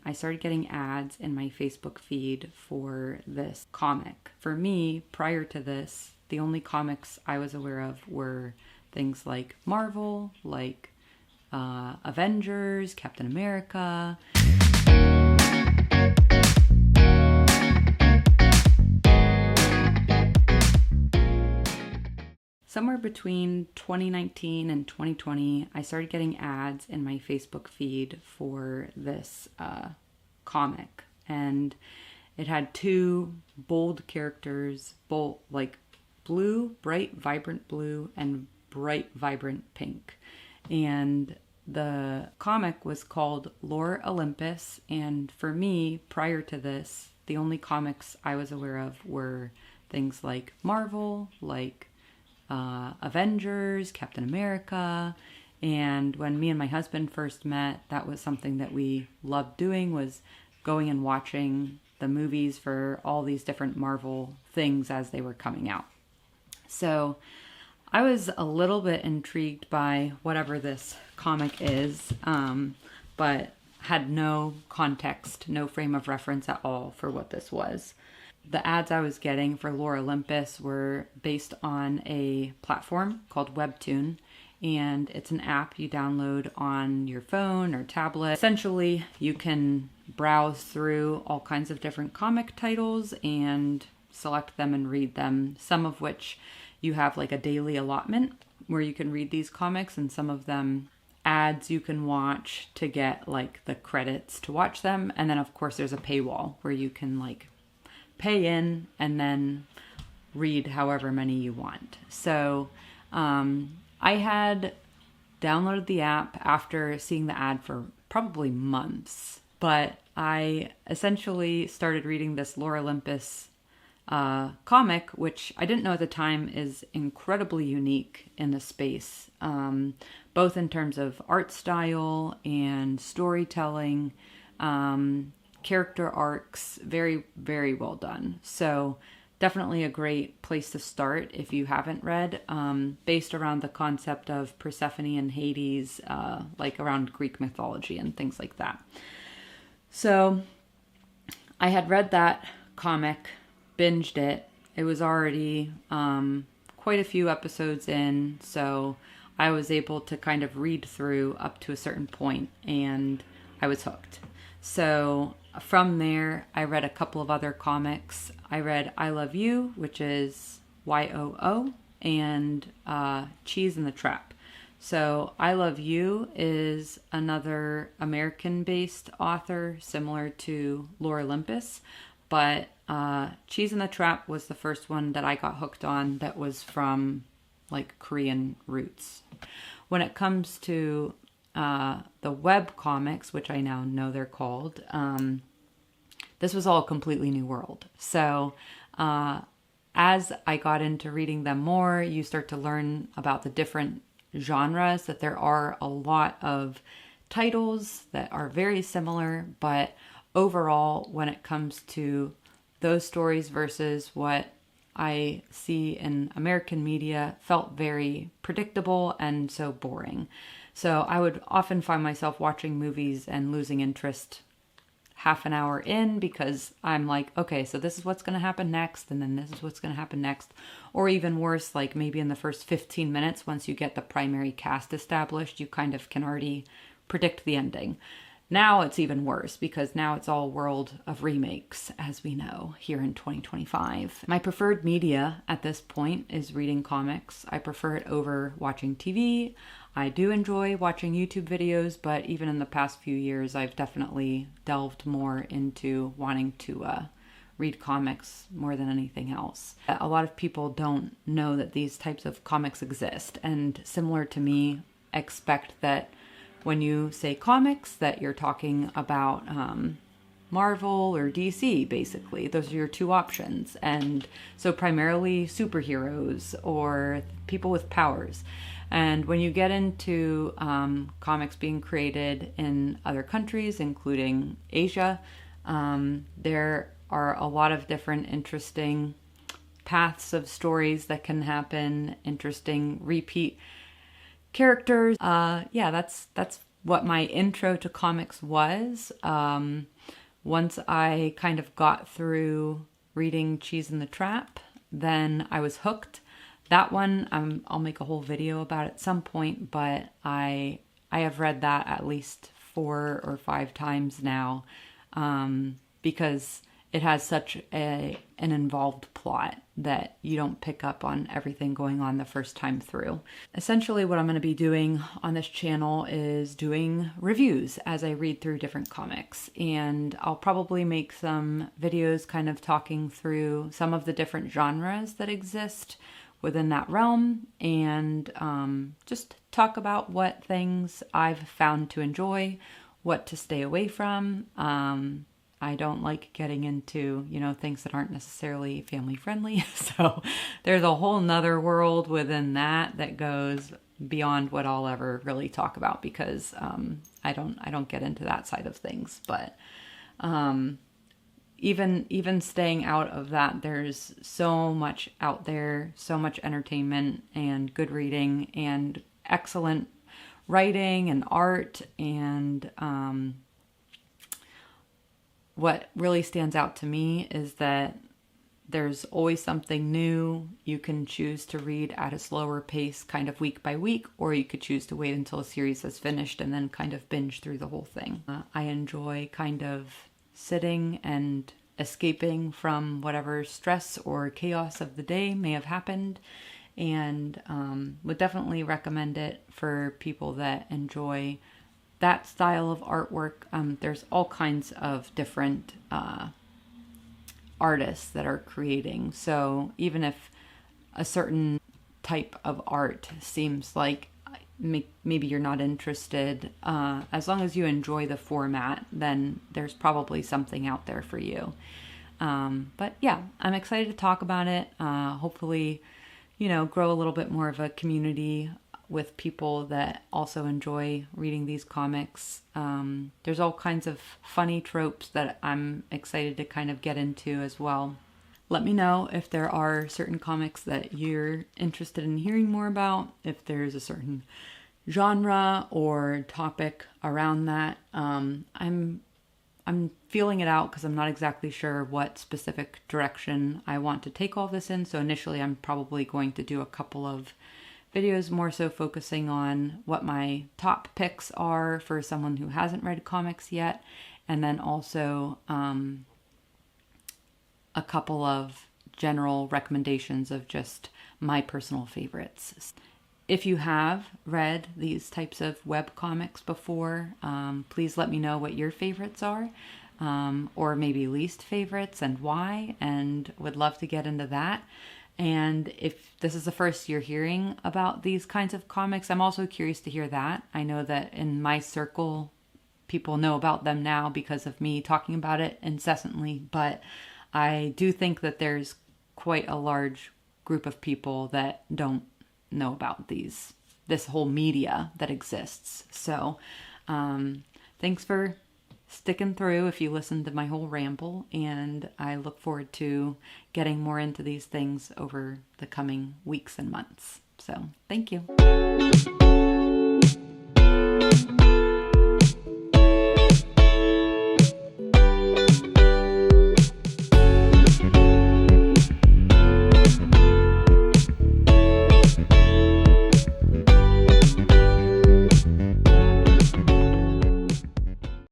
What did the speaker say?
I started getting ads in my Facebook feed for this comic. For me, prior to this, the only comics I was aware of were things like Marvel, like Avengers, Captain America. Somewhere between 2019 and 2020, I started getting ads in my Facebook feed for this comic. And it had two bold characters, bold, like blue, bright, vibrant blue, and bright, vibrant pink. And the comic was called Lore Olympus. And for me, prior to this, the only comics I was aware of were things like Marvel, like Avengers, Captain America. And when me and my husband first met, that was something that we loved doing, was going and watching the movies for all these different Marvel things as they were coming out. So I was a little bit intrigued by whatever this comic is, but had no context, no frame of reference at all for what this was. The ads I was getting for Lore Olympus were based on a platform called Webtoons, and it's an app you download on your phone or tablet. Essentially, you can browse through all kinds of different comic titles and select them and read them, some of which you have like a daily allotment where you can read these comics, and some of them ads you can watch to get like the credits to watch them. And then of course there's a paywall where you can like pay in and then read however many you want. So I had downloaded the app after seeing the ad for probably months, but I essentially started reading this Lore Olympus comic, which I didn't know at the time is incredibly unique in the space, both in terms of art style and storytelling, character arcs, very, very well done. So definitely a great place to start if you haven't read, based around the concept of Persephone and Hades, like around Greek mythology and things like that. So I had read that comic, binged it. It was already quite a few episodes in, so I was able to kind of read through up to a certain point and I was hooked. So from there, I read a couple of other comics. I read I Love You, which is YOO, and Cheese in the Trap. So I Love You is another American-based author similar to Lore Olympus, but Cheese in the Trap was the first one that I got hooked on that was from like Korean roots. When it comes to the web comics, which I now know they're called, this was all a completely new world. So as I got into reading them more, you start to learn about the different genres, that there are a lot of titles that are very similar, but overall, when it comes to those stories versus what I see in American media, felt very predictable and so boring. So I would often find myself watching movies and losing interest half an hour in, because I'm like, okay, so this is what's going to happen next, and then this is what's going to happen next. Or even worse, like maybe in the first 15 minutes, once you get the primary cast established, you kind of can already predict the ending. Now it's even worse, because now it's all world of remakes, as we know, here in 2025. My preferred media at this point is reading comics. I prefer it over watching TV. I do enjoy watching YouTube videos, but even in the past few years, I've definitely delved more into wanting to read comics more than anything else. A lot of people don't know that these types of comics exist, and similar to me, expect that when you say comics, that you're talking about Marvel or DC, basically. Those are your two options. And so primarily superheroes or people with powers. And when you get into comics being created in other countries, including Asia, there are a lot of different interesting paths of stories that can happen, interesting repeat characters. Yeah, that's what my intro to comics was. Once I kind of got through reading Cheese in the Trap, then I was hooked. That one, I'll make a whole video about at some point, but I have read that at least 4 or 5 times now, because it has such an involved plot that you don't pick up on everything going on the first time through. Essentially, what I'm going to be doing on this channel is doing reviews as I read through different comics. And I'll probably make some videos kind of talking through some of the different genres that exist within that realm, and just talk about what things I've found to enjoy, what to stay away from. I don't like getting into, things that aren't necessarily family friendly. So there's a whole nother world within that goes beyond what I'll ever really talk about, because I don't get into that side of things. But even staying out of that, there's so much out there, so much entertainment and good reading and excellent writing and art. And what really stands out to me is that there's always something new. You can choose to read at a slower pace, kind of week by week, or you could choose to wait until a series has finished and then kind of binge through the whole thing. I enjoy kind of sitting and escaping from whatever stress or chaos of the day may have happened, and would definitely recommend it for people that enjoy that style of artwork. There's all kinds of different artists that are creating. So even if a certain type of art seems like maybe you're not interested, as long as you enjoy the format, then there's probably something out there for you. But yeah, I'm excited to talk about it. Hopefully, grow a little bit more of a community with people that also enjoy reading these comics. There's all kinds of funny tropes that I'm excited to kind of get into as well. Let me know if there are certain comics that you're interested in hearing more about, if there's a certain genre or topic around that. I'm feeling it out because I'm not exactly sure what specific direction I want to take all this in. So initially I'm probably going to do a couple of videos more so focusing on what my top picks are for someone who hasn't read comics yet, and then also a couple of general recommendations of just my personal favorites. If you have read these types of web comics before, please let me know what your favorites are, or maybe least favorites and why, and would love to get into that. And if this is the first you're hearing about these kinds of comics, I'm also curious to hear that. I know that in my circle, people know about them now because of me talking about it incessantly, but I do think that there's quite a large group of people that don't know about this whole media that exists. So thanks for sticking through if you listened to my whole ramble, and I look forward to getting more into these things over the coming weeks and months. So thank you.